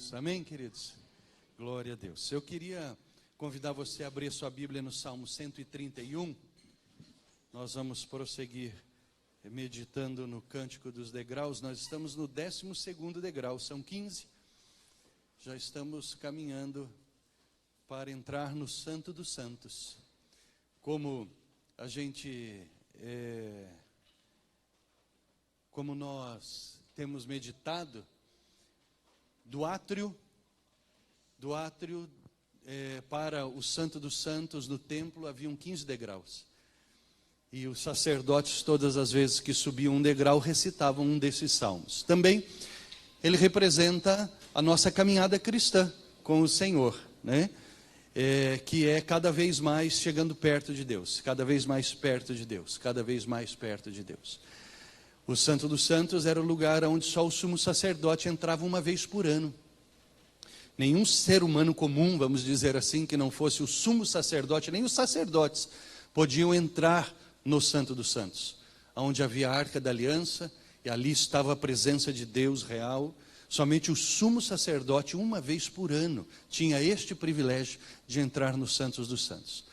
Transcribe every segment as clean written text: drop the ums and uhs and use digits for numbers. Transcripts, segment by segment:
Deus. Amém, queridos? Glória a Deus. Eu queria convidar você a abrir sua Bíblia no Salmo 131. Nós vamos prosseguir meditando no Cântico dos Degraus. Nós estamos no 12º degrau, são 15. Já estamos caminhando para entrar no Santo dos Santos. Como nós temos meditado, do átrio para o Santo dos Santos no templo haviam 15 degraus. E os sacerdotes, todas as vezes que subiam um degrau, recitavam um desses salmos. Também ele representa a nossa caminhada cristã com o Senhor, né? Que é cada vez mais chegando perto de Deus, cada vez mais perto de Deus, cada vez mais perto de Deus. O Santo dos Santos era o lugar onde só o sumo sacerdote entrava uma vez por ano. Nenhum ser humano comum, vamos dizer assim, que não fosse o sumo sacerdote, nem os sacerdotes podiam entrar no Santo dos Santos, onde havia a Arca da Aliança, e ali estava a presença de Deus real. Somente o sumo sacerdote, uma vez por ano, tinha este privilégio de entrar no Santos dos Santos.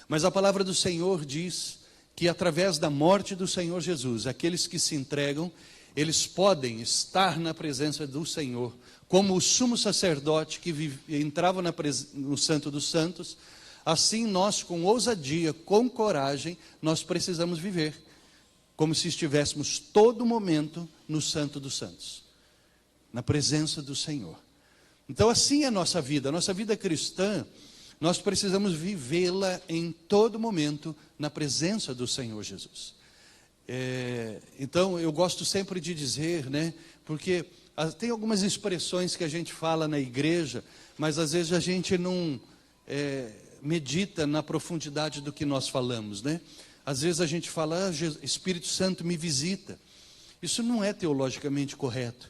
Mas a palavra do Senhor diz que através da morte do Senhor Jesus, aqueles que se entregam, eles podem estar na presença do Senhor, como o sumo sacerdote que entrava no Santo dos Santos. Assim nós, com ousadia, com coragem, nós precisamos viver, como se estivéssemos todo momento no Santo dos Santos, na presença do Senhor. Então assim é a nossa vida cristã. Nós precisamos vivê-la em todo momento na presença do Senhor Jesus. Então eu gosto sempre de dizer, né, porque tem algumas expressões que a gente fala na igreja, mas às vezes a gente não medita na profundidade do que nós falamos, né? Às vezes a gente fala, Espírito Santo me visita. Isso não é teologicamente correto,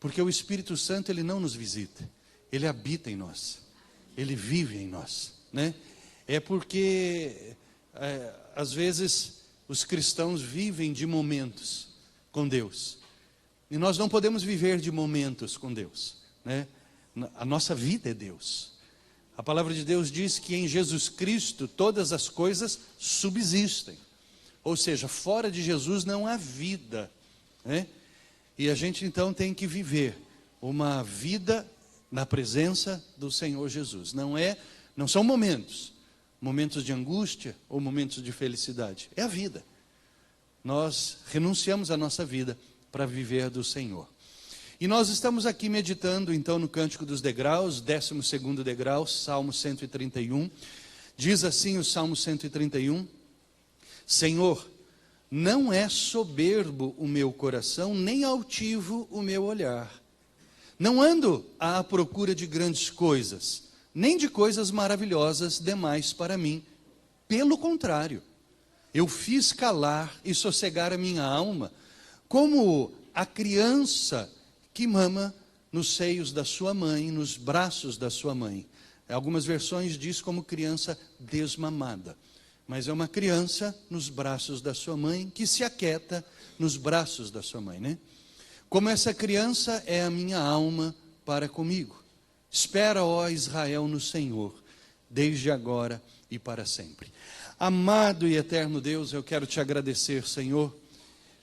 porque o Espírito Santo ele não nos visita, ele habita em nós. Ele vive em nós, né? É porque às vezes os cristãos vivem de momentos com Deus, e nós não podemos viver de momentos com Deus, né? A nossa vida é Deus. A palavra de Deus diz que em Jesus Cristo todas as coisas subsistem, ou seja, fora de Jesus não há vida, né? E a gente então tem que viver uma vida na presença do Senhor Jesus. Não são momentos de angústia ou momentos de felicidade. É a vida. Nós renunciamos à nossa vida para viver do Senhor. E nós estamos aqui meditando então no Cântico dos Degraus, 12º degrau, Salmo 131. Diz assim o Salmo 131: Senhor, não é soberbo o meu coração, nem altivo o meu olhar. Não ando à procura de grandes coisas, nem de coisas maravilhosas demais para mim. Pelo contrário, eu fiz calar e sossegar a minha alma, como a criança que mama nos seios da sua mãe, nos braços da sua mãe. Algumas versões diz como criança desmamada, mas é uma criança nos braços da sua mãe, que se aquieta nos braços da sua mãe, né? Como essa criança é a minha alma para comigo. Espera, ó Israel, no Senhor, desde agora e para sempre. Amado e eterno Deus, eu quero te agradecer, Senhor,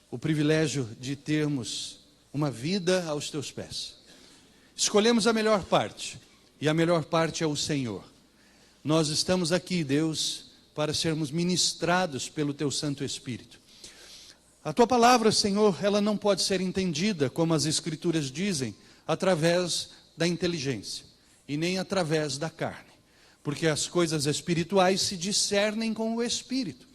o privilégio de termos uma vida aos teus pés. Escolhemos a melhor parte, e a melhor parte é o Senhor. Nós estamos aqui, Deus, para sermos ministrados pelo teu Santo Espírito. A tua palavra, Senhor, ela não pode ser entendida, como as Escrituras dizem, através da inteligência e nem através da carne, porque as coisas espirituais se discernem com o Espírito.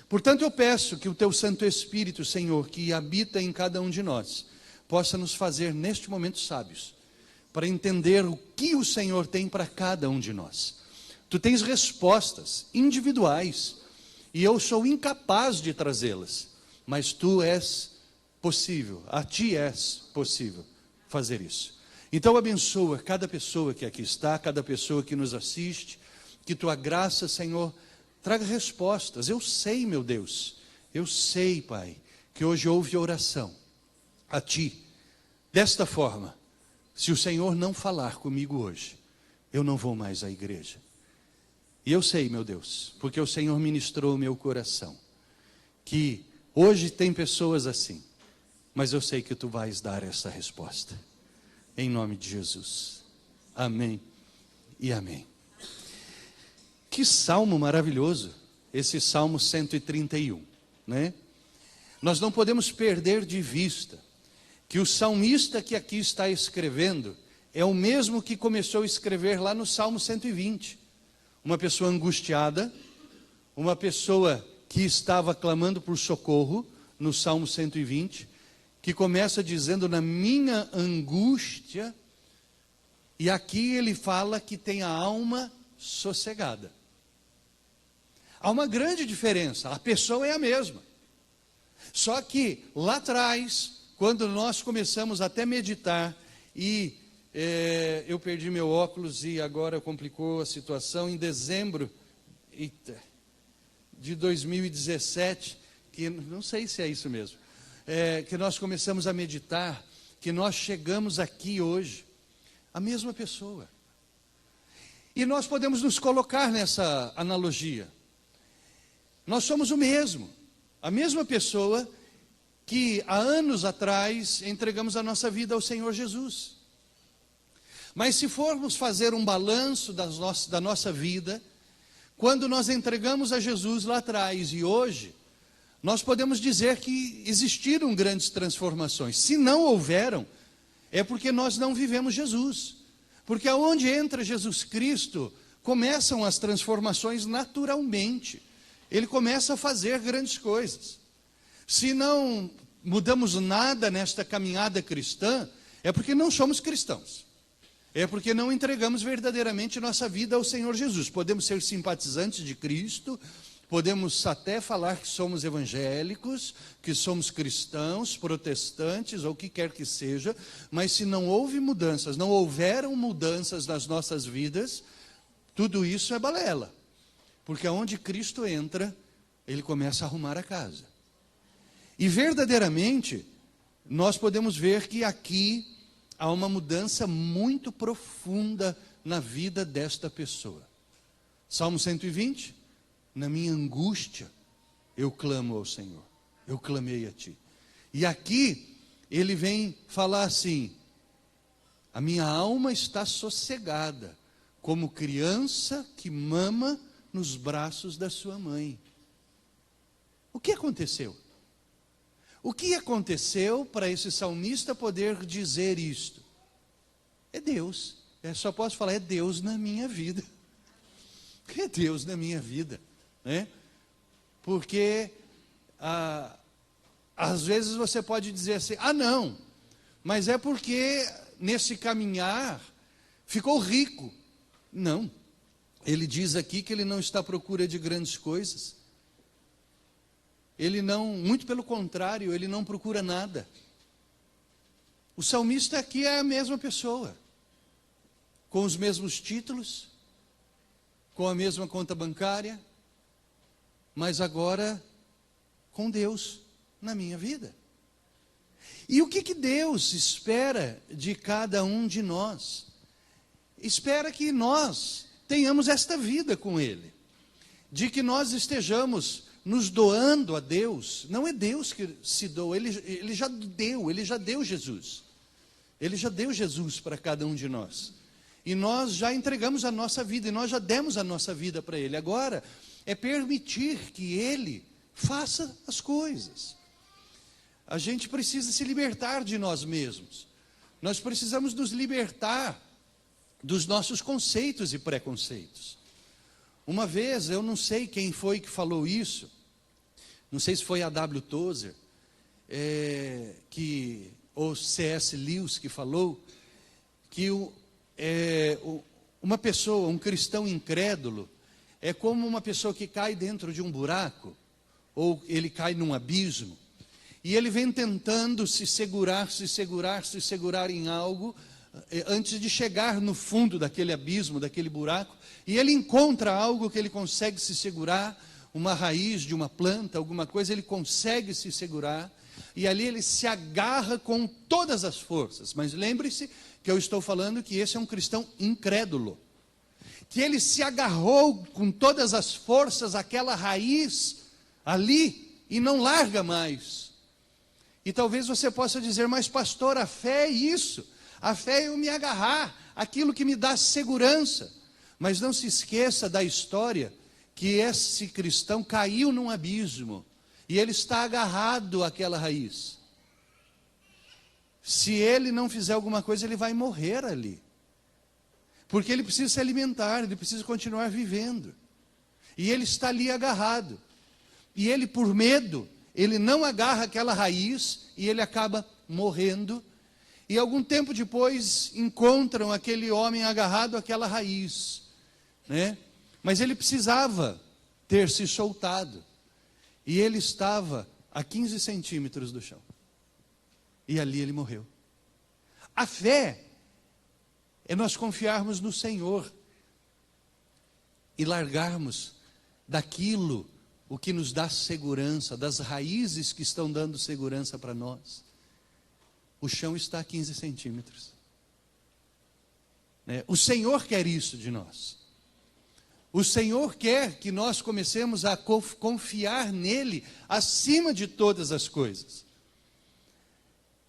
Portanto, eu peço que o teu Santo Espírito, Senhor, que habita em cada um de nós, possa nos fazer neste momento sábios, para entender o que o Senhor tem para cada um de nós. Tu tens respostas individuais, e eu sou incapaz de trazê-las. Mas tu és possível, a ti és possível fazer isso. Então abençoa cada pessoa que aqui está, cada pessoa que nos assiste, que tua graça, Senhor, traga respostas. Eu sei, meu Deus, eu sei, Pai, que hoje houve oração a ti, desta forma, se o Senhor não falar comigo hoje, eu não vou mais à igreja. E eu sei, meu Deus, porque o Senhor ministrou o meu coração, que hoje tem pessoas assim, mas eu sei que tu vais dar essa resposta, em nome de Jesus. Amém e amém. Que salmo maravilhoso, esse Salmo 131, né? Nós não podemos perder de vista que o salmista que aqui está escrevendo é o mesmo que começou a escrever lá no Salmo 120. Uma pessoa angustiada, uma pessoa que estava clamando por socorro, no Salmo 120, que começa dizendo, na minha angústia, e aqui ele fala que tem a alma sossegada. Há uma grande diferença, a pessoa é a mesma. Só que lá atrás, quando nós começamos até meditar, e eu perdi meu óculos e agora complicou a situação, em dezembro de 2017, que não sei se é isso mesmo, que nós começamos a meditar, que nós chegamos aqui hoje, a mesma pessoa. E nós podemos nos colocar nessa analogia. Nós somos o mesmo, a mesma pessoa que há anos atrás entregamos a nossa vida ao Senhor Jesus. Mas se formos fazer um balanço da nossa vida, quando nós entregamos a Jesus lá atrás e hoje, nós podemos dizer que existiram grandes transformações. Se não houveram, é porque nós não vivemos Jesus. Porque aonde entra Jesus Cristo, começam as transformações naturalmente. Ele começa a fazer grandes coisas. Se não mudamos nada nesta caminhada cristã, é porque não somos cristãos. É porque não entregamos verdadeiramente nossa vida ao Senhor Jesus. Podemos ser simpatizantes de Cristo, podemos até falar que somos evangélicos, que somos cristãos, protestantes, ou o que quer que seja, mas se não houve mudanças, não houveram mudanças nas nossas vidas, tudo isso é balela. Porque aonde Cristo entra, Ele começa a arrumar a casa. E verdadeiramente, nós podemos ver que aqui há uma mudança muito profunda na vida desta pessoa. Salmo 120, na minha angústia, eu clamo ao Senhor, eu clamei a Ti. E aqui, ele vem falar assim, a minha alma está sossegada, como criança que mama nos braços da sua mãe. O que aconteceu? O que aconteceu para esse salmista poder dizer isto? É Deus. Eu só posso falar, é Deus na minha vida. É Deus na minha vida, né? Porque às vezes você pode dizer assim, não, mas é porque nesse caminhar ficou rico. Não. Ele diz aqui que ele não está à procura de grandes coisas. Ele não, muito pelo contrário, ele não procura nada. O salmista aqui é a mesma pessoa, com os mesmos títulos, com a mesma conta bancária, mas agora com Deus na minha vida. E o que Deus espera de cada um de nós? Espera que nós tenhamos esta vida com Ele, de que nós estejamos nos doando a Deus. Não é Deus que se doa, Ele já deu Jesus. Ele já deu Jesus para cada um de nós. E nós já entregamos a nossa vida, e nós já demos a nossa vida para Ele. Agora, é permitir que Ele faça as coisas. A gente precisa se libertar de nós mesmos. Nós precisamos nos libertar dos nossos conceitos e preconceitos. Uma vez, eu não sei quem foi que falou isso, não sei se foi a W. Tozer, ou C.S. Lewis que falou, que uma pessoa, um cristão incrédulo, é como uma pessoa que cai dentro de um buraco, ou ele cai num abismo, e ele vem tentando se segurar em algo, antes de chegar no fundo daquele abismo, daquele buraco, e ele encontra algo que ele consegue se segurar, uma raiz de uma planta, alguma coisa, ele consegue se segurar, e ali ele se agarra com todas as forças. Mas lembre-se que eu estou falando que esse é um cristão incrédulo, que ele se agarrou com todas as forças àquela raiz ali e não larga mais. E talvez você possa dizer, mas pastor, a fé é isso, a fé é eu me agarrar àquilo que me dá segurança. Mas não se esqueça da história, que esse cristão caiu num abismo, e ele está agarrado àquela raiz. Se ele não fizer alguma coisa, ele vai morrer ali. Porque ele precisa se alimentar, ele precisa continuar vivendo. E ele está ali agarrado. E ele, por medo, ele não agarra aquela raiz, e ele acaba morrendo. E algum tempo depois, encontram aquele homem agarrado àquela raiz, né? Mas ele precisava ter se soltado. E ele estava a 15 centímetros do chão. E ali ele morreu. A fé é nós confiarmos no Senhor e largarmos daquilo o que nos dá segurança, das raízes que estão dando segurança para nós. O chão está a 15 centímetros. O Senhor quer isso de nós. O Senhor quer que nós comecemos a confiar nele acima de todas as coisas.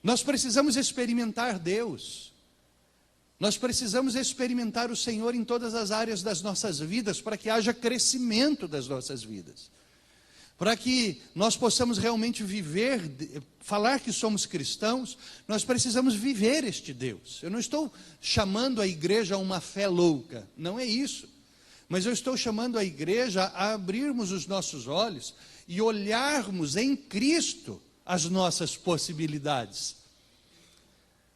Nós precisamos experimentar Deus. Nós precisamos experimentar o Senhor em todas as áreas das nossas vidas, para que haja crescimento das nossas vidas. Para que nós possamos realmente viver, falar que somos cristãos, nós precisamos viver este Deus. Eu não estou chamando a igreja a uma fé louca, não é isso. Mas eu estou chamando a igreja a abrirmos os nossos olhos e olharmos em Cristo as nossas possibilidades.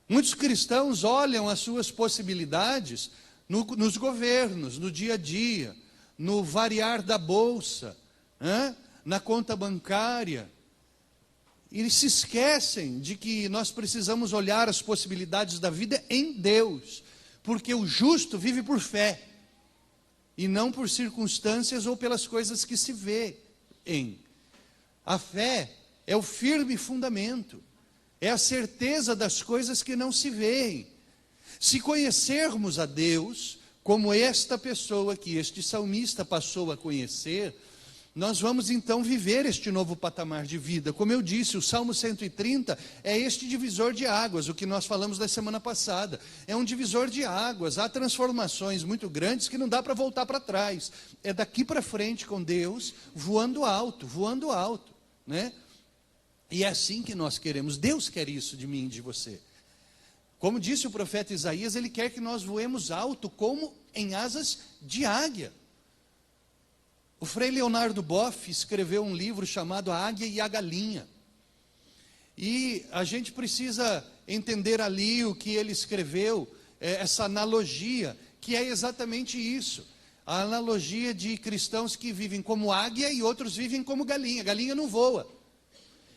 Muitos cristãos olham as suas possibilidades nos governos, no dia a dia, no variar da bolsa, na conta bancária. E se esquecem de que nós precisamos olhar as possibilidades da vida em Deus, porque o justo vive por fé, e não por circunstâncias ou pelas coisas que se vê em. A fé é o firme fundamento, é a certeza das coisas que não se veem. Se conhecermos a Deus, como esta pessoa que este salmista passou a conhecer, nós vamos então viver este novo patamar de vida. Como eu disse, o Salmo 130 é este divisor de águas, o que nós falamos na semana passada. É um divisor de águas, há transformações muito grandes que não dá para voltar para trás. É daqui para frente com Deus, voando alto, né? E é assim que nós queremos. Deus quer isso de mim e de você. Como disse o profeta Isaías, ele quer que nós voemos alto como em asas de águia. O Frei Leonardo Boff escreveu um livro chamado A Águia e a Galinha. E a gente precisa entender ali o que ele escreveu, essa analogia, que é exatamente isso. A analogia de cristãos que vivem como águia e outros vivem como galinha. Galinha não voa.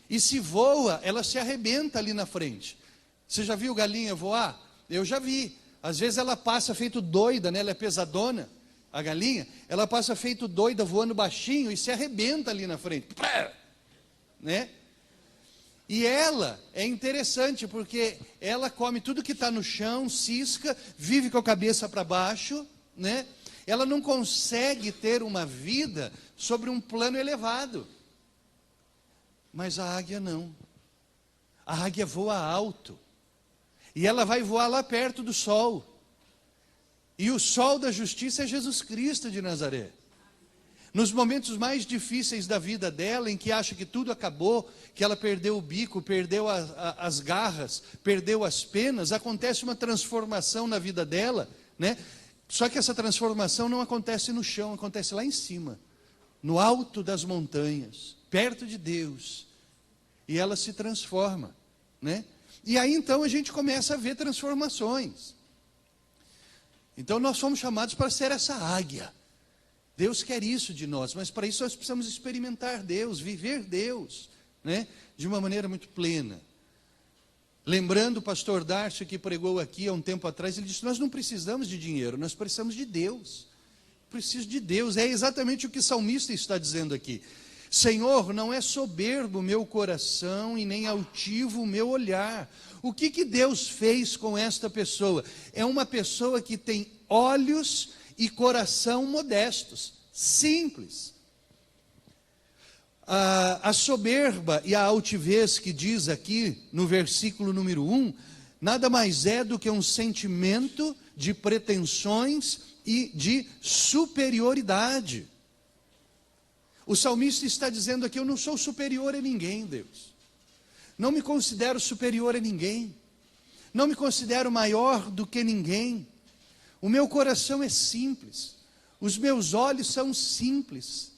E se voa, ela se arrebenta ali na frente. Você já viu galinha voar? Eu já vi. Às vezes ela passa feito doida, né? Ela é pesadona. A galinha, ela passa feito doida, voando baixinho e se arrebenta ali na frente, né? E ela é interessante porque ela come tudo que está no chão, cisca, vive com a cabeça para baixo, né? Ela não consegue ter uma vida sobre um plano elevado. Mas a águia não. A águia voa alto. E ela vai voar lá perto do sol. E o sol da justiça é Jesus Cristo de Nazaré. Nos momentos mais difíceis da vida dela, em que acha que tudo acabou, que ela perdeu o bico, perdeu as garras, perdeu as penas, acontece uma transformação na vida dela, né? Só que essa transformação não acontece no chão, acontece lá em cima, no alto das montanhas, perto de Deus. E ela se transforma, né? E aí então a gente começa a ver transformações. Então nós somos chamados para ser essa águia. Deus quer isso de nós, mas para isso nós precisamos experimentar Deus, viver Deus, né? De uma maneira muito plena. Lembrando o pastor Darcio que pregou aqui há um tempo atrás, ele disse, nós não precisamos de dinheiro, nós precisamos de Deus. Preciso de Deus, é exatamente o que o salmista está dizendo aqui. Senhor, não é soberbo o meu coração e nem altivo o meu olhar. O que Deus fez com esta pessoa? É uma pessoa que tem olhos e coração modestos, simples. A soberba e a altivez que diz aqui no versículo número 1, nada mais é do que um sentimento de pretensões e de superioridade. O salmista está dizendo aqui: eu não sou superior a ninguém, Deus. Não me considero superior a ninguém. Não me considero maior do que ninguém. O meu coração é simples. Os meus olhos são simples,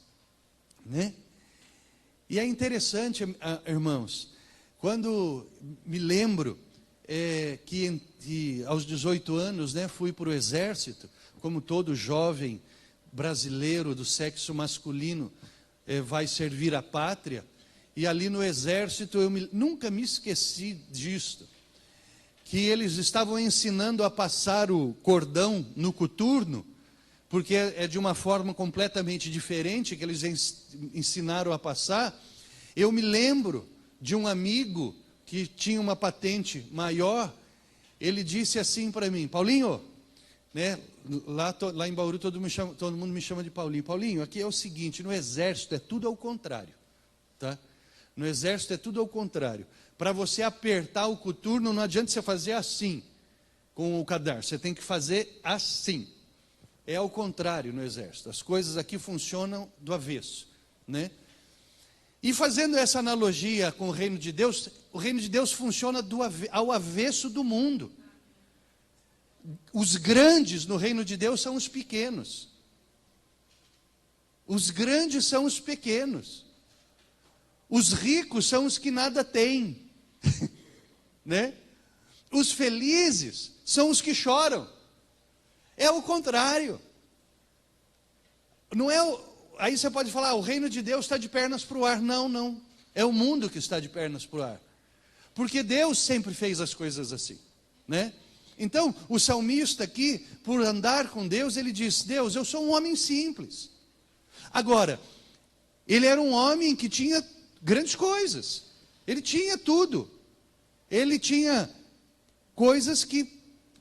né? E é interessante, irmãos, quando me lembro que aos 18 anos, né, fui para o exército, como todo jovem brasileiro do sexo masculino vai servir a pátria, e ali no exército eu nunca me esqueci disto, que eles estavam ensinando a passar o cordão no coturno, porque é de uma forma completamente diferente que eles ensinaram a passar. Eu me lembro de um amigo que tinha uma patente maior, ele disse assim para mim: Paulinho, né, lá em Bauru todo mundo me chama de Paulinho. Paulinho, aqui é o seguinte, no exército é tudo ao contrário, tá? No exército é tudo ao contrário. Para você apertar o coturno, não adianta você fazer assim, com o cadarço, você tem que fazer assim. É ao contrário no exército, as coisas aqui funcionam do avesso, né? E fazendo essa analogia com o reino de Deus funciona ao avesso do mundo. Os grandes no reino de Deus são os pequenos. Os grandes são os pequenos. Os ricos são os que nada têm, né? Os felizes são os que choram. É o contrário. Não é aí você pode falar: o reino de Deus está de pernas para o ar. Não, não. É o mundo que está de pernas para o ar. Porque Deus sempre fez as coisas assim, né? Então, o salmista aqui, por andar com Deus, ele diz: Deus, eu sou um homem simples. Agora, ele era um homem que tinha grandes coisas. Ele tinha tudo. Ele tinha coisas que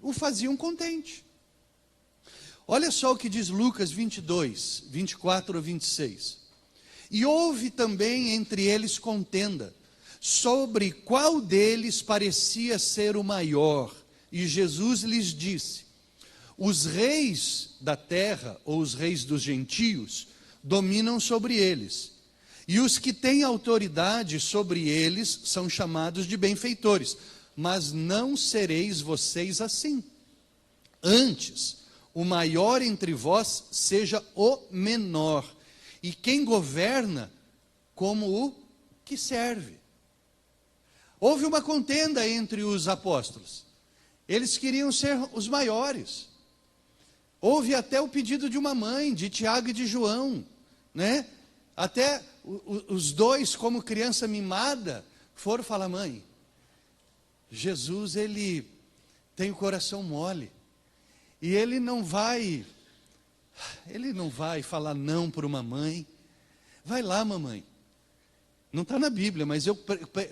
o faziam contente. Olha só o que diz Lucas 22, 24 a 26. E houve também entre eles contenda, sobre qual deles parecia ser o maior. E Jesus lhes disse: os reis da terra, ou os reis dos gentios, dominam sobre eles. E os que têm autoridade sobre eles são chamados de benfeitores. Mas não sereis vocês assim. Antes, o maior entre vós seja o menor, e quem governa como o que serve. Houve uma contenda entre os apóstolos. Eles queriam ser os maiores. Houve até o pedido de uma mãe, de Tiago e de João, né? Até os dois, como criança mimada, foram falar: mãe, Jesus, ele tem o coração mole. E ele não vai falar não para uma mãe. Vai lá, mamãe. Não está na Bíblia, mas eu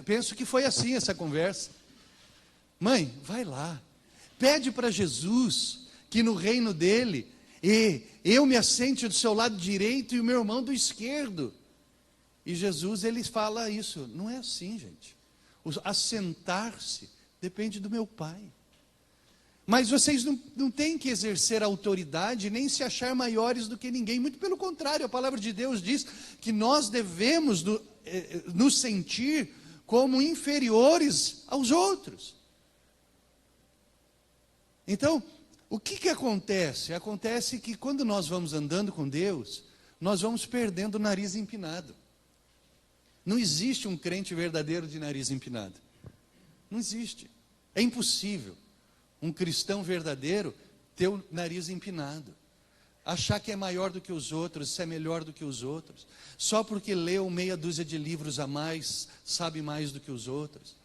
penso que foi assim essa conversa. Mãe, vai lá. Pede para Jesus que no reino dele, eu me assente do seu lado direito e o meu irmão do esquerdo. E Jesus, ele fala isso. Não é assim, gente. Assentar-se depende do meu Pai. Mas vocês não têm que exercer autoridade, nem se achar maiores do que ninguém. Muito pelo contrário, a palavra de Deus diz que nós devemos nos sentir como inferiores aos outros. Então, o que acontece? Acontece que quando nós vamos andando com Deus, nós vamos perdendo o nariz empinado. Não existe um crente verdadeiro de nariz empinado. Não existe. É impossível um cristão verdadeiro ter o nariz empinado, achar que é maior do que os outros, ser melhor do que os outros, só porque leu meia dúzia de livros a mais, sabe mais do que os outros.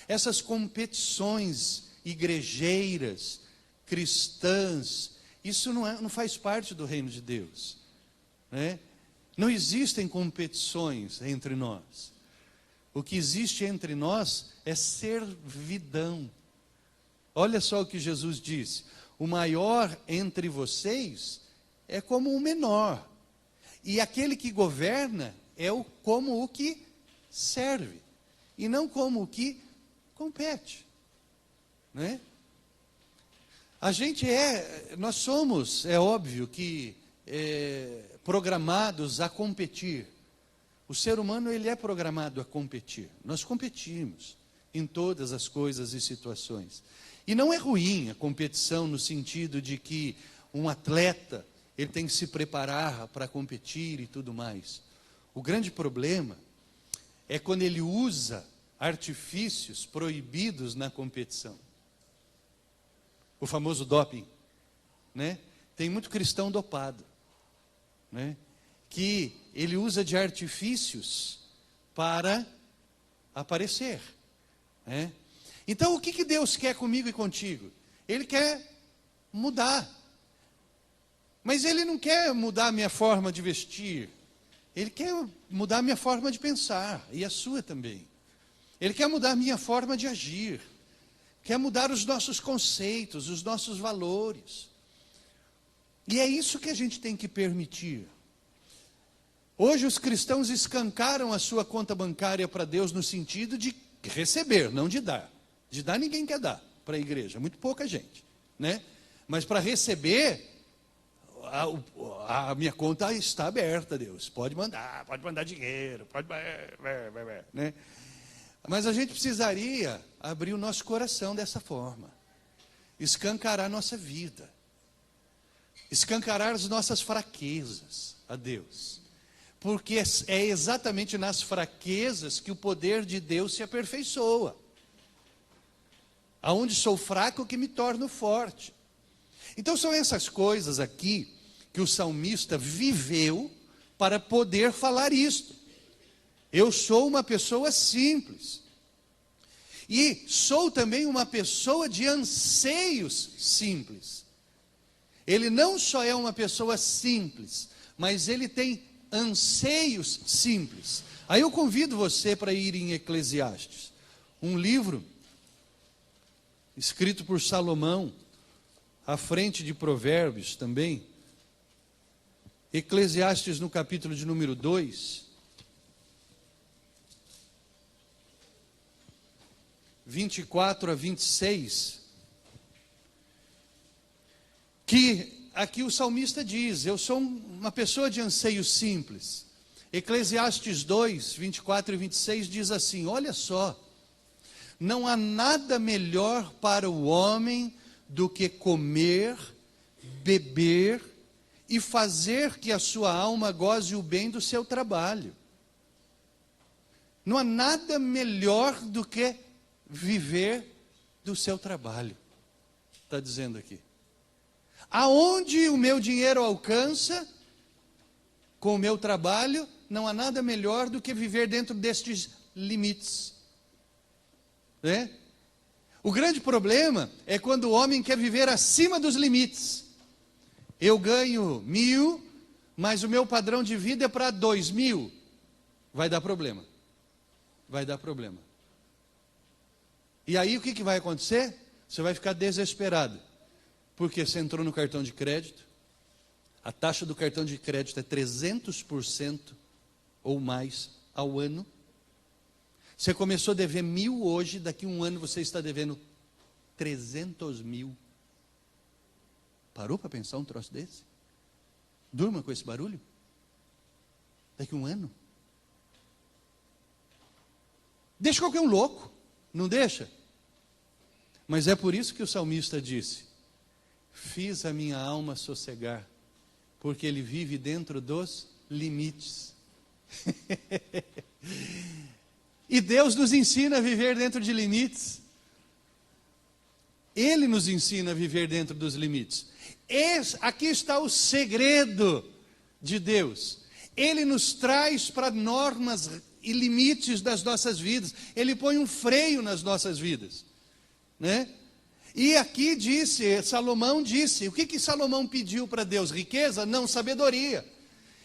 Essas competições igrejeiras, cristãs, isso não faz parte do reino de Deus, né? Não existem competições entre nós. O que existe entre nós é servidão. Olha só o que Jesus disse: o maior entre vocês é como o menor, e aquele que governa é como o que serve, e não como o que compete, né? Nós somos, é óbvio que programados a competir. O ser humano, ele é programado a competir. Nós competimos em todas as coisas e situações. E não é ruim a competição no sentido de que um atleta, ele tem que se preparar para competir e tudo mais. O grande problema é quando ele usa artifícios proibidos na competição. O famoso doping, né? Tem muito cristão dopado, né? Que ele usa de artifícios para aparecer, né? Então, o que Deus quer comigo e contigo? Ele quer mudar. Mas Ele não quer mudar a minha forma de vestir. Ele quer mudar a minha forma de pensar, e a sua também. Ele quer mudar a minha forma de agir. Quer mudar os nossos conceitos, os nossos valores. E é isso que a gente tem que permitir. Hoje os cristãos escancaram a sua conta bancária para Deus no sentido de receber, não de dar. De dar ninguém quer dar para a igreja, muito pouca gente, né? Mas para receber, a minha conta está aberta, Deus. Pode mandar dinheiro, né? Mas a gente precisaria abrir o nosso coração dessa forma, escancarar a nossa vida, escancarar as nossas fraquezas a Deus, porque é exatamente nas fraquezas que o poder de Deus se aperfeiçoa. Aonde sou fraco que me torno forte. Então são essas coisas aqui que o salmista viveu para poder falar isto. Eu sou uma pessoa simples. E sou também uma pessoa de anseios simples. Ele não só é uma pessoa simples, mas ele tem anseios simples. Aí eu convido você para ir em Eclesiastes, um livro escrito por Salomão, à frente de Provérbios também. Eclesiastes no capítulo de número 2, 24 a 26, que aqui o salmista diz: eu sou uma pessoa de anseios simples. Eclesiastes 2, 24 e 26 diz assim: olha só, não há nada melhor para o homem do que comer, beber e fazer que a sua alma goze o bem do seu trabalho. Não há nada melhor do que viver do seu trabalho, está dizendo aqui. Aonde o meu dinheiro alcança, com o meu trabalho, não há nada melhor do que viver dentro destes limites, né? O grande problema é quando o homem quer viver acima dos limites. Eu ganho 1.000, mas o meu padrão de vida é para 2.000. Vai dar problema. Vai dar problema. E aí o que vai acontecer? Você vai ficar desesperado. Porque você entrou no cartão de crédito, a taxa do cartão de crédito é 300% ou mais ao ano. Você começou a dever 1.000 hoje, daqui a um ano você está devendo 300.000. Parou para pensar um troço desse? Durma com esse barulho? Daqui a um ano? Deixa qualquer um louco, não deixa? Mas é por isso que o salmista disse: fiz a minha alma sossegar, porque ele vive dentro dos limites. E Deus nos ensina a viver dentro de limites. Ele nos ensina a viver dentro dos limites. Aqui está o segredo de Deus. Ele nos traz para normas e limites das nossas vidas. Ele põe um freio nas nossas vidas, né? E aqui Salomão disse, o que Salomão pediu para Deus? Riqueza? Não, sabedoria.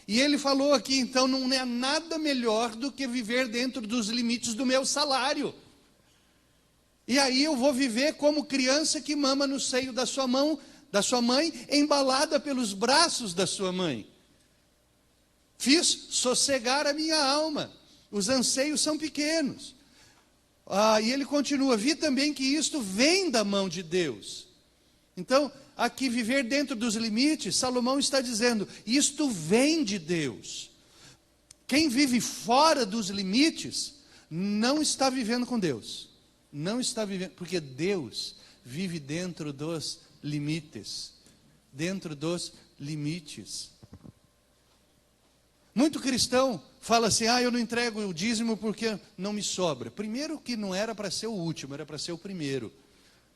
E ele falou aqui, então, não é nada melhor do que viver dentro dos limites do meu salário. E aí eu vou viver como criança que mama no seio da sua mãe, embalada pelos braços da sua mãe. Fiz sossegar a minha alma. Os anseios são pequenos. E ele continua, vi também que isto vem da mão de Deus. Então, aqui viver dentro dos limites, Salomão está dizendo, isto vem de Deus. Quem vive fora dos limites, não está vivendo com Deus. Não está vivendo, porque Deus vive dentro dos limites. Dentro dos limites. Muito cristão fala assim, eu não entrego o dízimo porque não me sobra. Primeiro que não era para ser o último, era para ser o primeiro.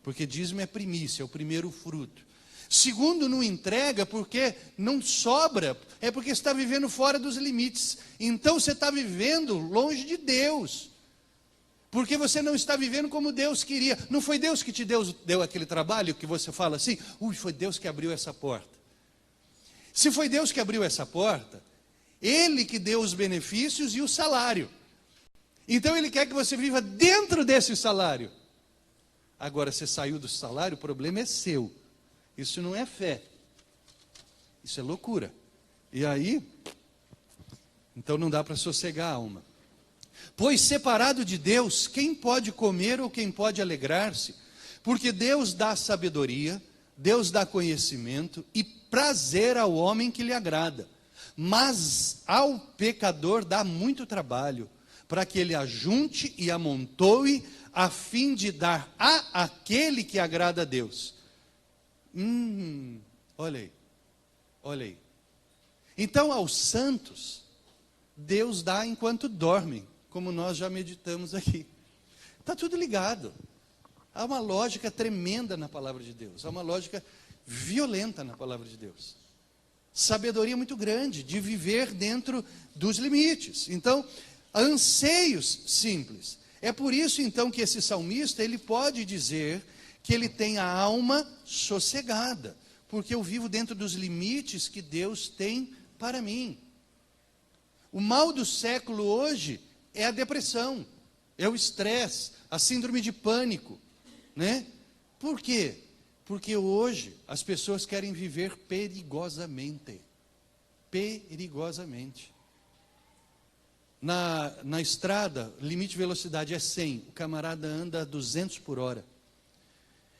Porque dízimo é primícia, é o primeiro fruto. Segundo, não entrega porque não sobra, é porque está vivendo fora dos limites. Então você está vivendo longe de Deus. Porque você não está vivendo como Deus queria. Não foi Deus que te deu aquele trabalho que você fala assim, foi Deus que abriu essa porta. Se foi Deus que abriu essa porta, Ele que deu os benefícios e o salário. Então Ele quer que você viva dentro desse salário. Agora, você saiu do salário, o problema é seu. Isso não é fé. Isso é loucura. E aí, então não dá para sossegar a alma. Pois separado de Deus, quem pode comer ou quem pode alegrar-se? Porque Deus dá sabedoria, Deus dá conhecimento e prazer ao homem que lhe agrada. Mas ao pecador dá muito trabalho, para que ele ajunte e amontoe, a fim de dar a aquele que agrada a Deus. Olha aí, olha aí. Então aos santos, Deus dá enquanto dormem, como nós já meditamos aqui. Está tudo ligado. Há uma lógica tremenda na palavra de Deus, há uma lógica violenta na palavra de Deus. Sabedoria muito grande de viver dentro dos limites. Então, anseios simples. É por isso então que esse salmista, ele pode dizer que ele tem a alma sossegada, porque eu vivo dentro dos limites que Deus tem para mim. O mal do século hoje é a depressão, é o estresse, a síndrome de pânico, né? Por quê? Porque hoje as pessoas querem viver perigosamente. Perigosamente. Na estrada, limite de velocidade é 100. O camarada anda a 200 por hora.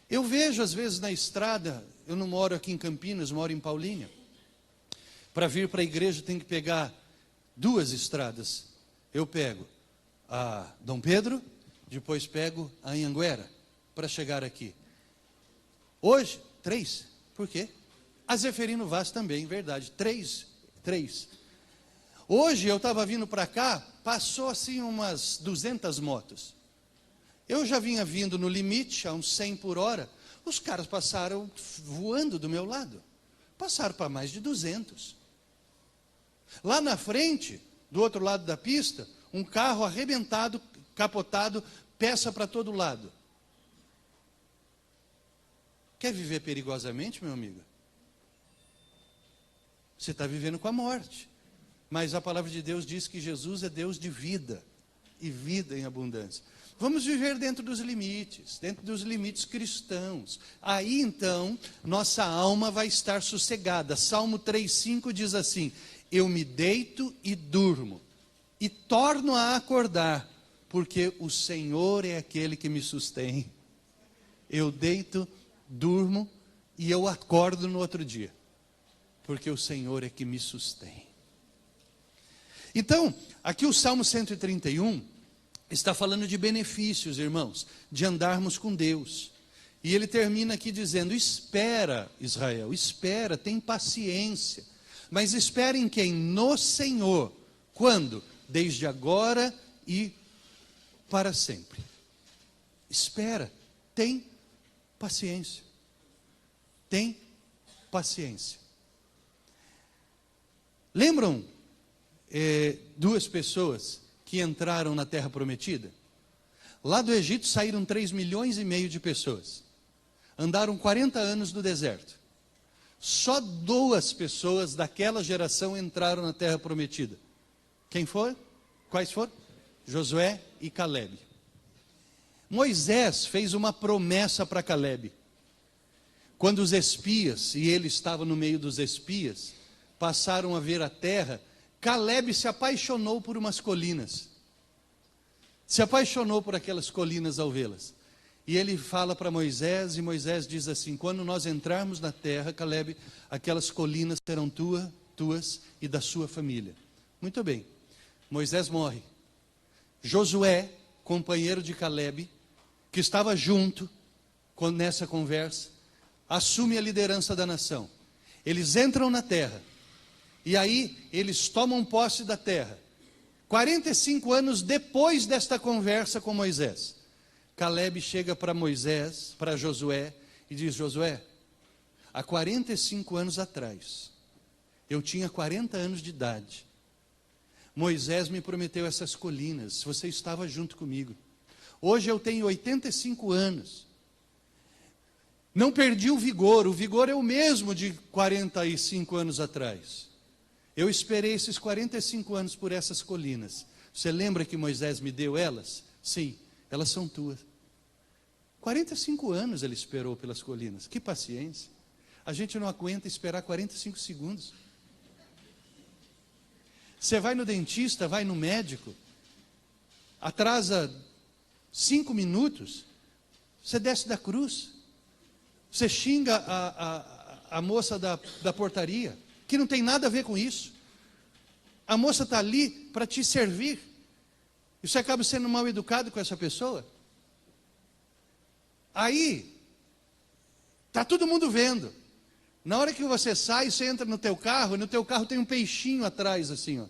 Eu vejo às vezes na estrada, eu não moro aqui em Campinas, moro em Paulínia. Para vir para a igreja tem que pegar 2 estradas. Eu pego a Dom Pedro, depois pego a Anhanguera, para chegar aqui. Hoje, 3. Por quê? A Zeferino Vaz também, verdade. 3. Hoje eu estava vindo para cá, passou assim umas 200 motos. Eu já vinha vindo no limite, a uns 100 por hora. Os caras passaram voando do meu lado. Passaram para mais de 200. Lá na frente, do outro lado da pista, um carro arrebentado, capotado, peça para todo lado. Quer viver perigosamente, meu amigo? Você está vivendo com a morte. Mas a palavra de Deus diz que Jesus é Deus de vida, e vida em abundância. Vamos viver dentro dos limites cristãos. Aí então, nossa alma vai estar sossegada. Salmo 3,5 diz assim, eu me deito e durmo, e torno a acordar, porque o Senhor é aquele que me sustém. Eu deito, durmo, e eu acordo no outro dia, porque o Senhor é que me sustém. Então, aqui o Salmo 131 está falando de benefícios, irmãos, de andarmos com Deus. E ele termina aqui dizendo, espera, Israel, espera, tem paciência. Mas espera em quem? No Senhor. Quando? Desde agora e para sempre. Espera, tem paciência. Tem paciência. Lembram 2 pessoas que entraram na terra prometida? Lá do Egito saíram 3,5 milhões de pessoas. Andaram 40 anos no deserto. só 2 pessoas daquela geração entraram na terra prometida. Quem foram? Quais foram? Josué e Calebe. Moisés fez uma promessa para Calebe. Quando os espias, e ele estava no meio dos espias, passaram a ver a terra, Calebe se apaixonou por umas colinas. Se apaixonou por aquelas colinas ao vê-las. E ele fala para Moisés, e Moisés diz assim: quando nós entrarmos na terra, Calebe, aquelas colinas serão tuas e da sua família. Muito bem. Moisés morre. Josué, companheiro de Calebe, que estava junto nessa conversa, assume a liderança da nação. Eles entram na terra. E aí eles tomam posse da terra. 45 anos depois desta conversa com Moisés, Calebe chega para Moisés, para Josué, e diz: Josué, há 45 anos atrás, eu tinha 40 anos de idade. Moisés me prometeu essas colinas, você estava junto comigo. Hoje eu tenho 85 anos. Não perdi o vigor é o mesmo de 45 anos atrás. Eu esperei esses 45 anos por essas colinas. Você lembra que Moisés me deu elas? Sim, elas são tuas. 45 anos ele esperou pelas colinas. Que paciência. A gente não aguenta esperar 45 segundos. Você vai no dentista, vai no médico, atrasa 5 minutos, você desce da cruz. Você xinga a moça da portaria, que não tem nada a ver com isso. A moça está ali para te servir. E você acaba sendo mal educado com essa pessoa. Aí, está todo mundo vendo. Na hora que você sai, você entra no teu carro, e no teu carro tem um peixinho atrás, assim, ó.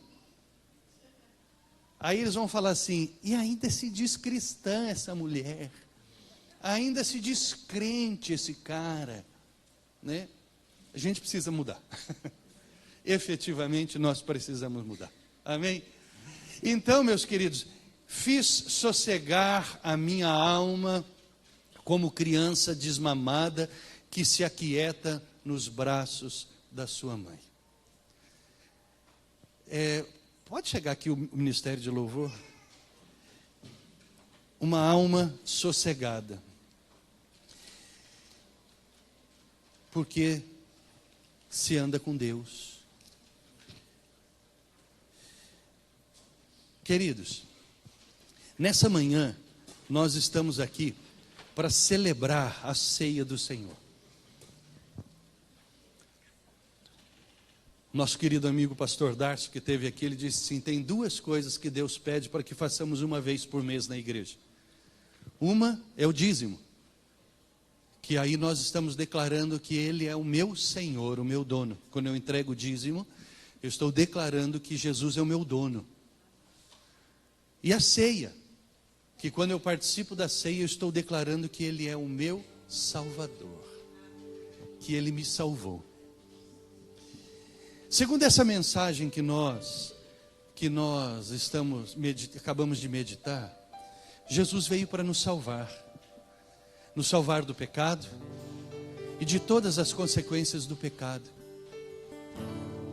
Aí eles vão falar assim: e ainda se diz cristã essa mulher. Ainda se diz crente esse cara, né? A gente precisa mudar. Efetivamente nós precisamos mudar. Amém? Então, meus queridos, fiz sossegar a minha alma como criança desmamada que se aquieta nos braços da sua mãe. Pode chegar aqui o Ministério de Louvor? Uma alma sossegada. Porque se anda com Deus. Queridos, nessa manhã nós estamos aqui para celebrar a ceia do Senhor. Nosso querido amigo pastor Darcio, que esteve aqui, ele disse assim: tem 2 coisas que Deus pede para que façamos uma vez por mês na igreja. Uma é o dízimo, que aí nós estamos declarando que Ele é o meu Senhor, o meu dono. Quando eu entrego o dízimo, eu estou declarando que Jesus é o meu dono. E a ceia, que quando eu participo da ceia, eu estou declarando que Ele é o meu Salvador, que Ele me salvou. Segundo essa mensagem que nós acabamos de meditar, Jesus veio para nos salvar do pecado e de todas as consequências do pecado.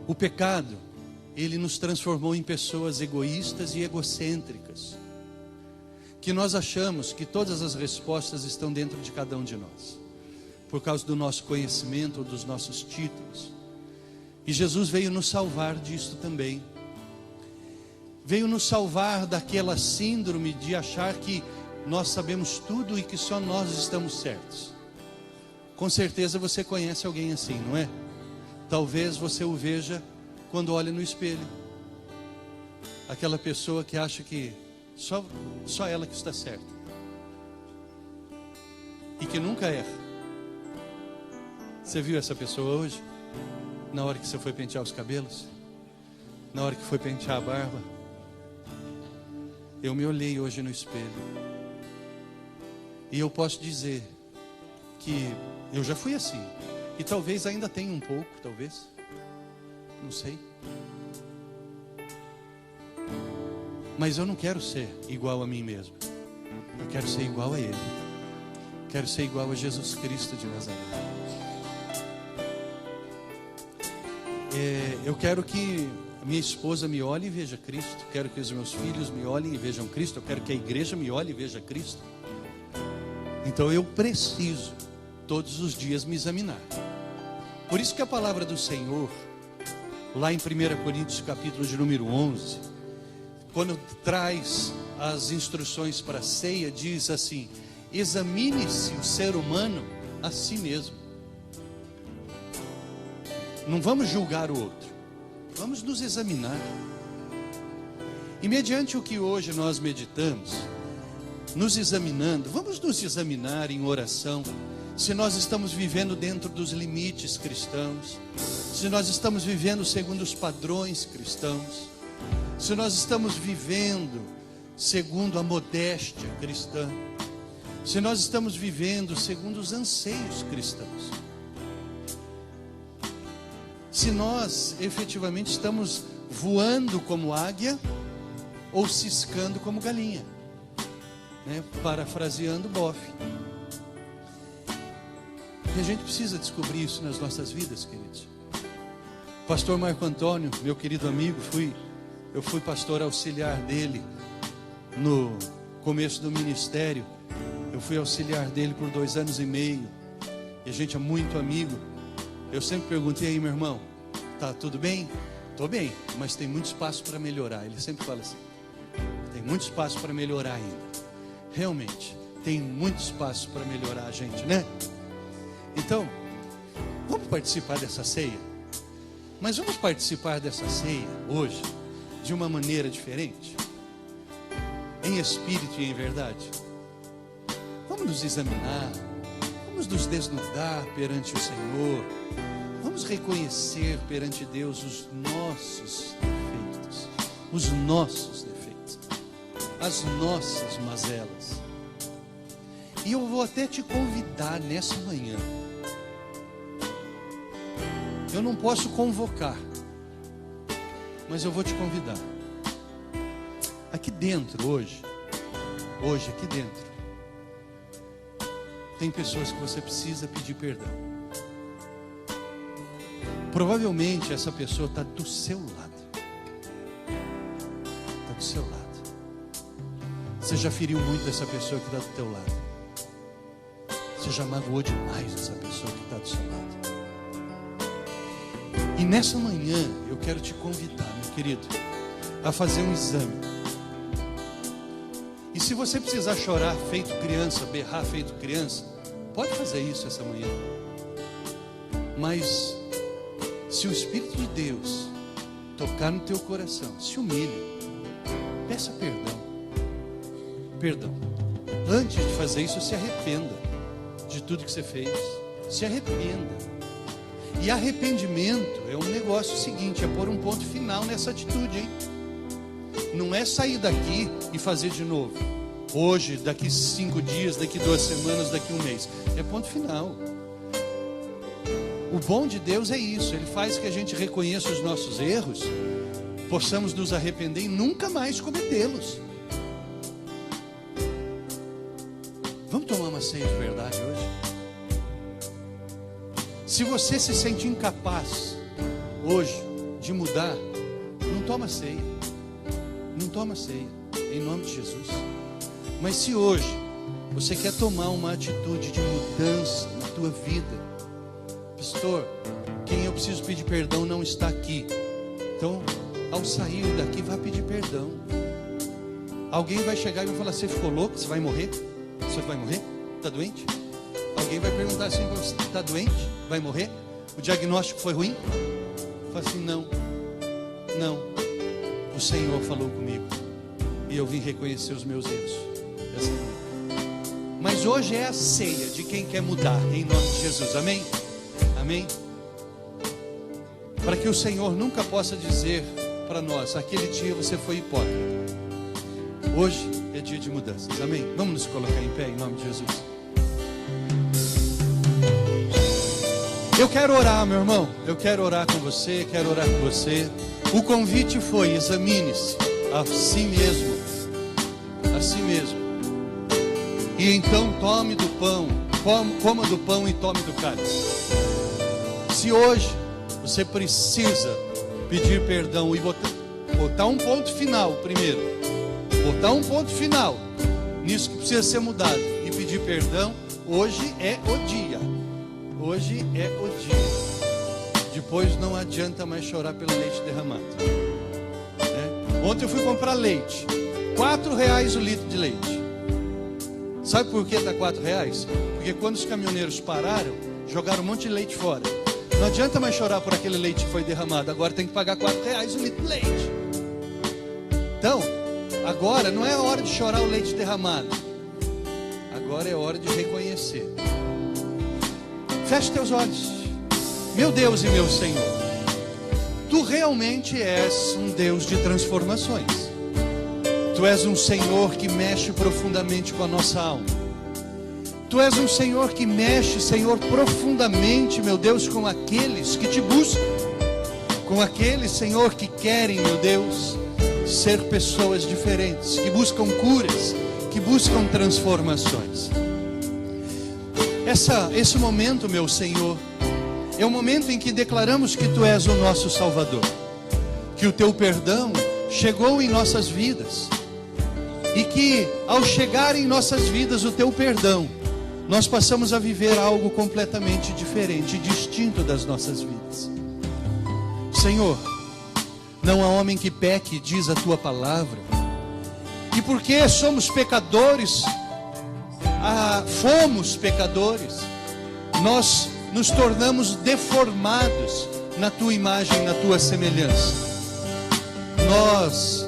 O pecado, ele nos transformou em pessoas egoístas e egocêntricas, que nós achamos que todas as respostas estão dentro de cada um de nós, por causa do nosso conhecimento ou dos nossos títulos. E Jesus veio nos salvar disso também. Veio nos salvar daquela síndrome de achar que nós sabemos tudo e que só nós estamos certos. Com certeza você conhece alguém assim, não é? Talvez você o veja quando olha no espelho. Aquela pessoa que acha que só ela que está certa. E que nunca erra. Você viu essa pessoa hoje? Na hora que você foi pentear os cabelos? Na hora que foi pentear a barba? Eu me olhei hoje no espelho. E eu posso dizer que eu já fui assim. E talvez ainda tenha um pouco, talvez. Não sei. Mas eu não quero ser igual a mim mesmo. Eu quero ser igual a Ele. Quero ser igual a Jesus Cristo de Nazaré. Eu quero que minha esposa me olhe e veja Cristo. Quero que os meus filhos me olhem e vejam Cristo. Eu quero que a igreja me olhe e veja Cristo. Então eu preciso todos os dias me examinar. Por isso que a palavra do Senhor, lá em 1 Coríntios capítulo de número 11, quando traz as instruções para a ceia, diz assim: examine-se o ser humano a si mesmo. Não vamos julgar o outro, vamos nos examinar. E mediante o que hoje nós meditamos, nos examinando, vamos nos examinar em oração, se nós estamos vivendo dentro dos limites cristãos, se nós estamos vivendo segundo os padrões cristãos, se nós estamos vivendo segundo a modéstia cristã, se nós estamos vivendo segundo os anseios cristãos, se nós efetivamente estamos voando como águia ou ciscando como galinha, né? Parafraseando Boff. E a gente precisa descobrir isso nas nossas vidas, queridos. Pastor Marco Antônio, meu querido amigo, eu fui pastor auxiliar dele no começo do ministério. Eu fui auxiliar dele por 2 anos e meio. E a gente é muito amigo. Eu sempre perguntei aí, meu irmão, tá tudo bem? Tô bem, mas tem muito espaço para melhorar. Ele sempre fala assim: tem muito espaço para melhorar ainda. Realmente, tem muito espaço para melhorar a gente, né? Então, vamos participar dessa ceia. Mas vamos participar dessa ceia hoje de uma maneira diferente, em espírito e em verdade. Vamos nos examinar, vamos nos desnudar perante o Senhor, vamos reconhecer perante Deus os nossos defeitos, as nossas mazelas. E eu vou até te convidar nessa manhã. Eu não posso convocar, mas eu vou te convidar. Aqui dentro hoje aqui dentro, tem pessoas que você precisa pedir perdão. Provavelmente essa pessoa está do seu lado. Está do seu lado. Você já feriu muito essa pessoa que está do teu lado. Você já magoou demais essa pessoa que está do seu lado. E nessa manhã eu quero te convidar, meu querido, a fazer um exame. E se você precisar chorar feito criança, berrar feito criança, pode fazer isso essa manhã. Mas se o Espírito de Deus tocar no teu coração, se humilhe, peça perdão. Antes de fazer isso, se arrependa de tudo que você fez. Se arrependa. E arrependimento é um negócio seguinte, é pôr um ponto final nessa atitude, hein? Não é sair daqui e fazer de novo. Hoje, daqui 5 dias, daqui 2 semanas, daqui 1 mês. É ponto final. O bom de Deus é isso. Ele faz que a gente reconheça os nossos erros, possamos nos arrepender e nunca mais cometê-los. Vamos tomar uma ceia de verdade hoje? Se você se sente incapaz hoje de mudar, não toma ceia. Não toma ceia, em nome de Jesus. Mas se hoje você quer tomar uma atitude de mudança na tua vida, pastor, quem eu preciso pedir perdão não está aqui. Então, ao sair daqui, vá pedir perdão. Alguém vai chegar e vai falar: você ficou louco? Você vai morrer? Você vai morrer? Está doente? Alguém vai perguntar assim: você está doente? Vai morrer? O diagnóstico foi ruim? Fala assim: não. O Senhor falou comigo e eu vim reconhecer os meus erros. Mas hoje é a ceia de quem quer mudar, em nome de Jesus. Amém? Amém? Para que o Senhor nunca possa dizer para nós: aquele dia você foi hipócrita. Hoje é dia de mudanças. Amém? Vamos nos colocar em pé em nome de Jesus. Eu quero orar, meu irmão. Eu quero orar com você, quero orar com você. O convite foi: examine-se a si mesmo. A si mesmo. E então tome do pão, coma do pão e tome do cálice. Se hoje Você precisa pedir perdão e botar um ponto final primeiro. Botar um ponto final nisso que precisa ser mudado e pedir perdão. Hoje é o dia. Hoje é o dia. Depois não adianta mais chorar pelo leite derramado. Ontem eu fui comprar leite. R$4 o litro de leite. Sabe por que está R$4? Porque quando os caminhoneiros pararam, jogaram um monte de leite fora. Não adianta mais chorar por aquele leite que foi derramado. Agora tem que pagar R$4 o litro de leite. Então, agora não é a hora de chorar o leite derramado. Agora é hora de reconhecer. Feche teus olhos. Meu Deus e meu Senhor, Tu realmente és um Deus de transformações. Tu és um Senhor que mexe profundamente com a nossa alma. Tu és um Senhor que mexe, Senhor, profundamente, meu Deus, com aqueles que Te buscam. Com aqueles, Senhor, que querem, meu Deus, ser pessoas diferentes, que buscam curas, que buscam transformações. Esse momento, meu Senhor, é o momento em que declaramos que Tu és o nosso Salvador, que o Teu perdão chegou em nossas vidas, e que ao chegar em nossas vidas o Teu perdão, nós passamos a viver algo completamente diferente, distinto das nossas vidas. Senhor, não há homem que peque, diz a Tua palavra, e porque somos pecadores, fomos pecadores, nós nos tornamos deformados na Tua imagem, na Tua semelhança. Nós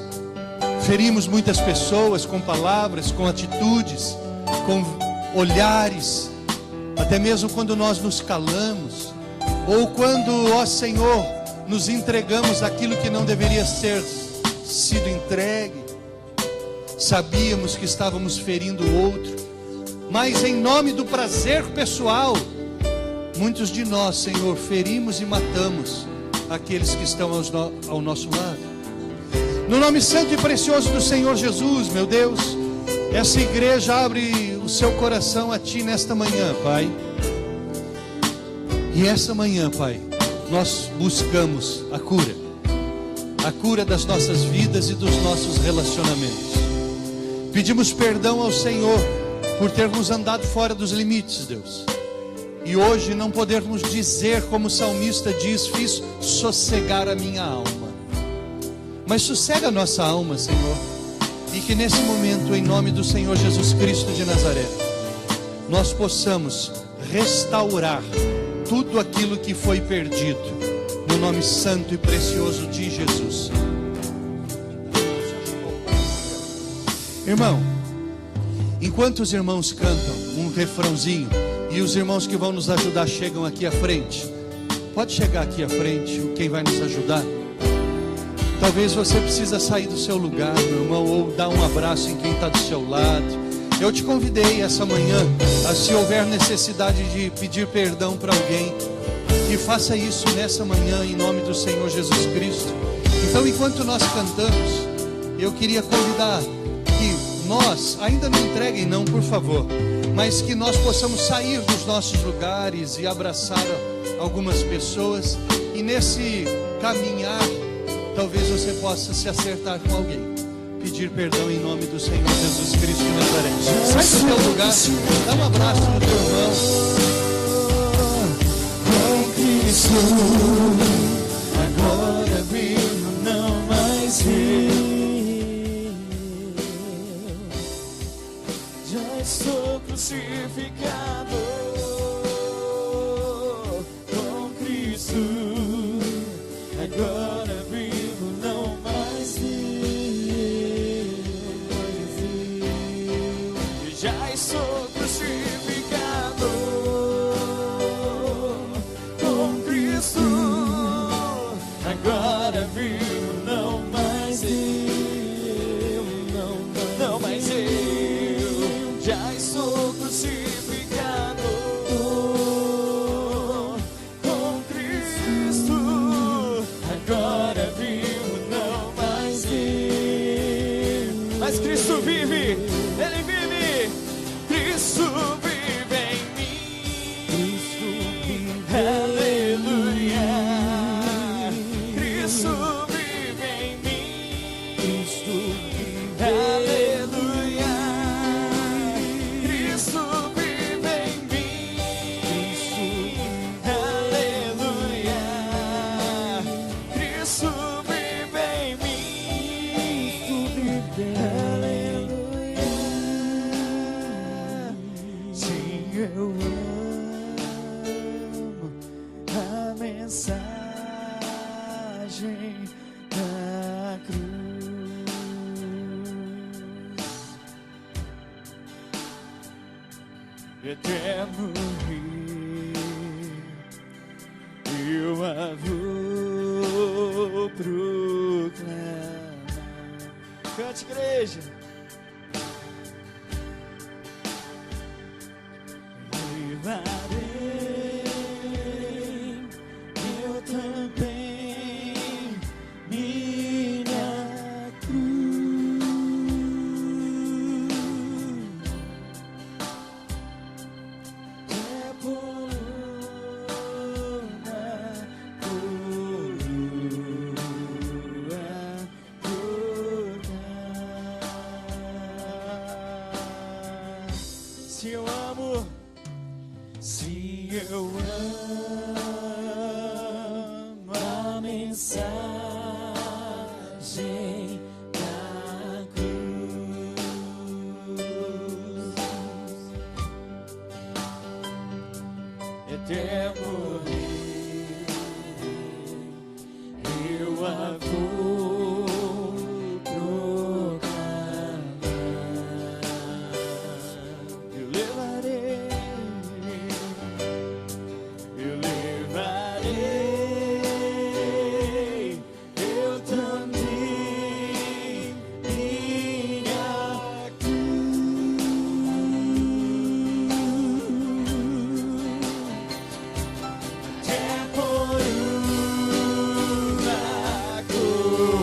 ferimos muitas pessoas com palavras, com atitudes, com olhares, até mesmo quando nós nos calamos, ou quando, ó Senhor, nos entregamos aquilo que não deveria ter sido entregue. Sabíamos que estávamos ferindo o outro, mas em nome do prazer pessoal, muitos de nós, Senhor, ferimos e matamos aqueles que estão ao nosso lado. No nome santo e precioso do Senhor Jesus, meu Deus, essa igreja abre o seu coração a Ti nesta manhã, Pai. E essa manhã, Pai, nós buscamos a cura das nossas vidas e dos nossos relacionamentos. Pedimos perdão ao Senhor por termos andado fora dos limites, Deus. E hoje não podermos dizer, como o salmista diz, fiz sossegar a minha alma. Mas sossega a nossa alma, Senhor. E que nesse momento, em nome do Senhor Jesus Cristo de Nazaré, nós possamos restaurar tudo aquilo que foi perdido, no nome santo e precioso de Jesus. Irmão, enquanto os irmãos cantam um refrãozinho, e os irmãos que vão nos ajudar chegam aqui à frente, pode chegar aqui à frente, quem vai nos ajudar? Talvez você precisa sair do seu lugar, meu irmão, ou dar um abraço em quem está do seu lado. Eu te convidei essa manhã, se houver necessidade de pedir perdão para alguém, que faça isso nessa manhã em nome do Senhor Jesus Cristo. Então, enquanto nós cantamos, eu queria convidar que nós, ainda não entreguem não, por favor, mas que nós possamos sair dos nossos lugares e abraçar algumas pessoas, e nesse caminhar, talvez você possa se acertar com alguém, pedir perdão em nome do Senhor Jesus Cristo de Nazaré. Sai do teu lugar, dá um abraço no teu irmão. Com Cristo, agora vivo, não mais eu. Já estou crucificado. Com Cristo, agora vivo, não mais eu. Já estou crucificado. Com Cristo, agora vivo, não mais eu. Não mais eu. Já estou crucificado. Com Cristo, agora vivo, não mais eu. Mas Cristo vive, Ele vive. Cristo vive em mim. Aleluia. eterno Rei, eu a vou proclamar. Cante, igreja. Levarei eu também minha cruz, é por uma coroa trocar. Se eu amo, se eu amo a mensagem da cruz, eterno Rei, eu a vou proclamar. Eu levarei eu também minha cruz, é por uma coroa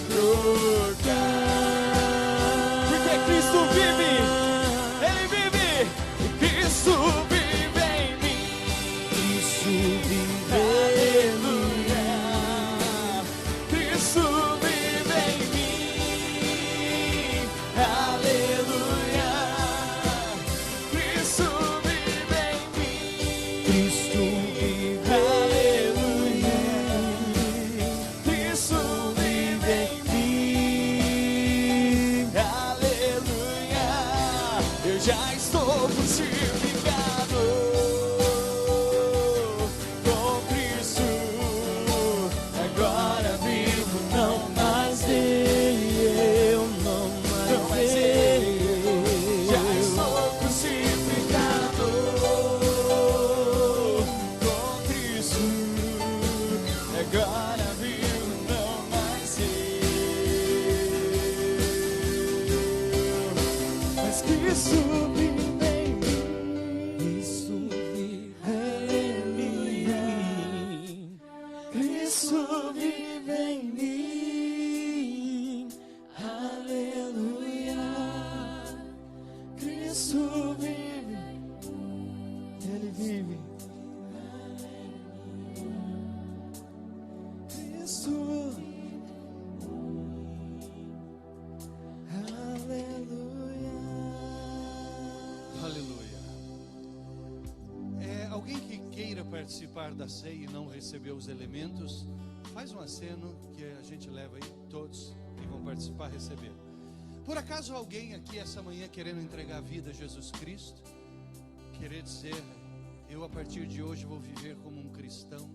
trocar. Porque Cristo vive, Ele vive, e Cristo vive em mim. Cristo vive, aleluia. Cristo vive em mim, aleluia. Cristo vive em mim, Cristo vive, aleluia. Cristo vive em mim, aleluia. Eu já estou crucificado com Cristo, agora vivo, não mais eu, não mais eu. Já estou crucificado com Cristo, agora vivo, não mais eu. Mas Cristo vive em mim, Cristo vive em mim, Cristo vive em mim, aleluia. Cristo vive, Ele vive, Cristo, Aleluia. Alguém que queira participar da ceia e não recebeu os elementos, faz um aceno que a gente leva aí, todos que vão participar receber. Por acaso alguém aqui essa manhã querendo entregar a vida a Jesus Cristo, querer dizer, eu a partir de hoje vou viver como um cristão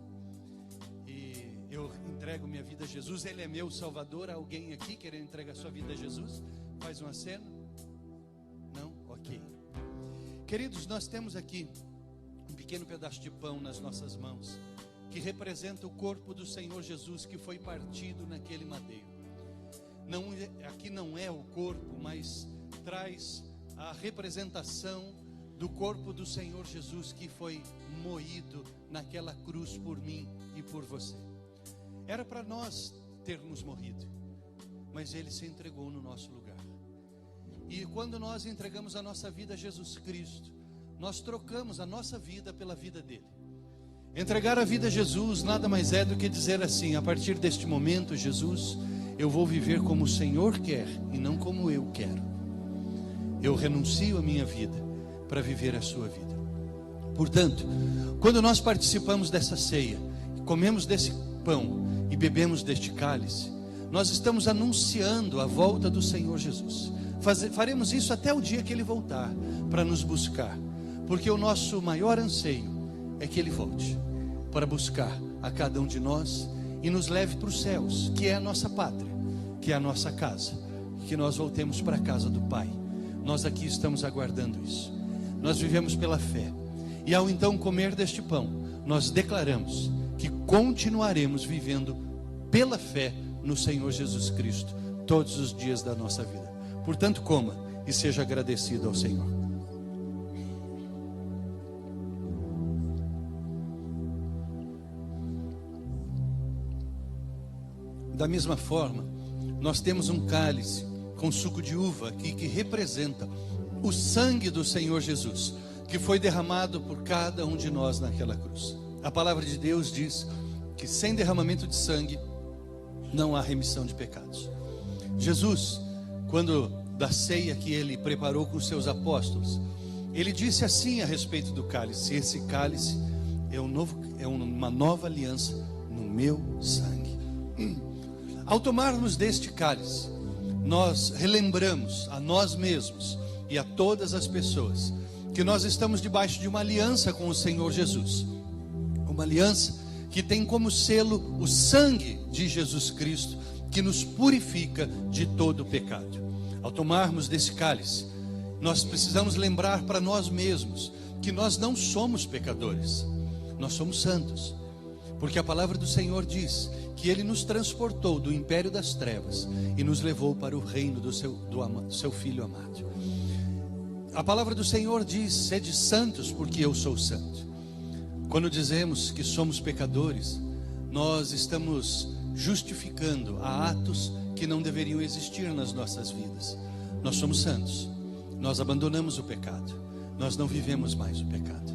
e eu entrego minha vida a Jesus, Ele é meu Salvador. Alguém aqui querendo entregar sua vida a Jesus, faz um aceno? Não? Ok. Queridos, nós temos aqui um pequeno pedaço de pão nas nossas mãos, que representa o corpo do Senhor Jesus, que foi partido naquele madeiro. Aqui não é o corpo, mas traz a representação do corpo do Senhor Jesus, que foi moído naquela cruz por mim e por você. Era para nós termos morrido, mas Ele se entregou no nosso lugar. E quando nós entregamos a nossa vida a Jesus Cristo, nós trocamos a nossa vida pela vida dele. Entregar a vida a Jesus nada mais é do que dizer assim: a partir deste momento, Jesus, eu vou viver como o Senhor quer e não como eu quero. Eu renuncio a minha vida para viver a sua vida. Portanto, quando nós participamos dessa ceia, comemos desse pão e bebemos deste cálice, nós estamos anunciando a volta do Senhor Jesus. Faremos isso até o dia que Ele voltar para nos buscar, porque o nosso maior anseio é que Ele volte para buscar a cada um de nós e nos leve para os céus, que é a nossa pátria, que é a nossa casa, que nós voltemos para a casa do Pai. Nós aqui estamos aguardando isso. Nós vivemos pela fé. E ao então comer deste pão, nós declaramos que continuaremos vivendo pela fé no Senhor Jesus Cristo todos os dias da nossa vida. Portanto, coma e seja agradecido ao Senhor. Da mesma forma, nós temos um cálice com suco de uva aqui que representa o sangue do Senhor Jesus, que foi derramado por cada um de nós naquela cruz. A palavra de Deus diz que sem derramamento de sangue não há remissão de pecados. Jesus, quando da ceia que ele preparou com os seus apóstolos, ele disse assim a respeito do cálice: esse cálice é uma nova aliança no meu sangue. Ao tomarmos deste cálice, nós relembramos a nós mesmos e a todas as pessoas que nós estamos debaixo de uma aliança com o Senhor Jesus. Uma aliança que tem como selo o sangue de Jesus Cristo, que nos purifica de todo o pecado. Ao tomarmos desse cálice, nós precisamos lembrar para nós mesmos que nós não somos pecadores, nós somos santos. Porque a palavra do Senhor diz que Ele nos transportou do império das trevas e nos levou para o reino do seu Filho amado. A palavra do Senhor diz: sede santos porque eu sou santo. Quando dizemos que somos pecadores, nós estamos justificando a atos que não deveriam existir nas nossas vidas. Nós somos santos, nós abandonamos o pecado, nós não vivemos mais o pecado.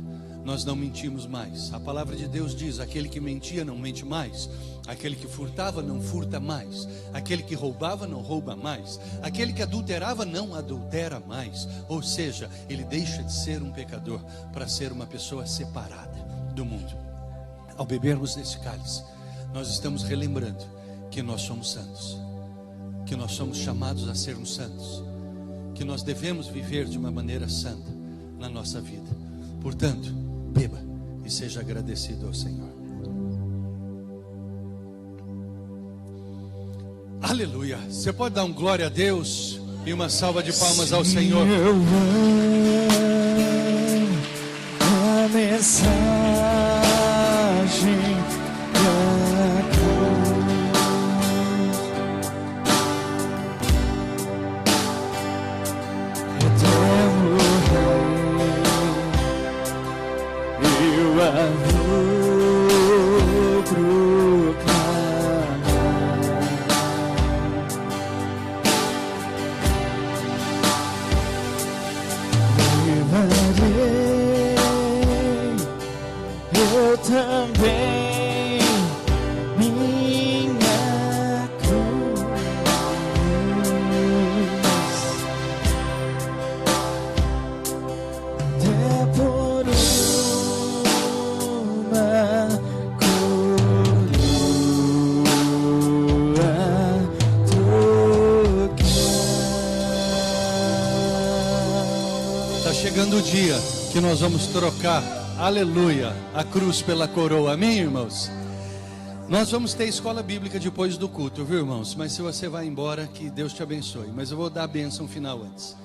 Nós não mentimos mais. A palavra de Deus diz: aquele que mentia não mente mais, aquele que furtava não furta mais, aquele que roubava não rouba mais, aquele que adulterava não adultera mais. Ou seja, ele deixa de ser um pecador para ser uma pessoa separada do mundo. Ao bebermos desse cálice, nós estamos relembrando que nós somos santos, que nós somos chamados a sermos santos, que nós devemos viver de uma maneira santa na nossa vida. Portanto, beba e seja agradecido ao Senhor. Aleluia. Você pode dar um glória a Deus e uma salva de palmas ao Senhor. Eu amo a mensagem da cruz. Eterno Rei, eu a vou proclamar. Levarei eu também minha cruz, até por uma coroa trocar. Está chegando o dia que nós vamos trocar, aleluia, a cruz pela coroa. Amém, irmãos? Nós vamos ter escola bíblica depois do culto, viu, irmãos? Mas se você vai embora, que Deus te abençoe. Mas eu vou dar a bênção final antes.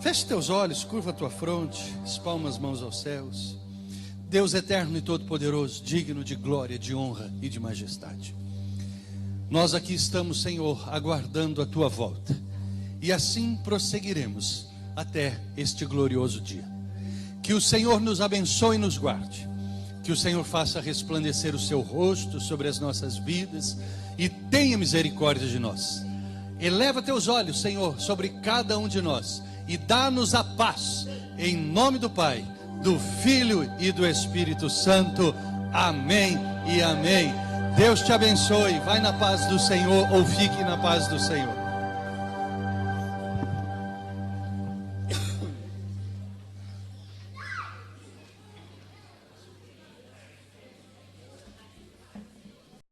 Feche teus olhos, curva a tua fronte, espalma as mãos aos céus. Deus eterno e todo-poderoso, digno de glória, de honra e de majestade, nós aqui estamos, Senhor, aguardando a tua volta. E assim prosseguiremos até este glorioso dia. Que o Senhor nos abençoe e nos guarde. Que o Senhor faça resplandecer o seu rosto sobre as nossas vidas e tenha misericórdia de nós. Eleva teus olhos, Senhor, sobre cada um de nós e dá-nos a paz, em nome do Pai, do Filho e do Espírito Santo. Amém e amém. Deus te abençoe. Vai na paz do Senhor ou fique na paz do Senhor.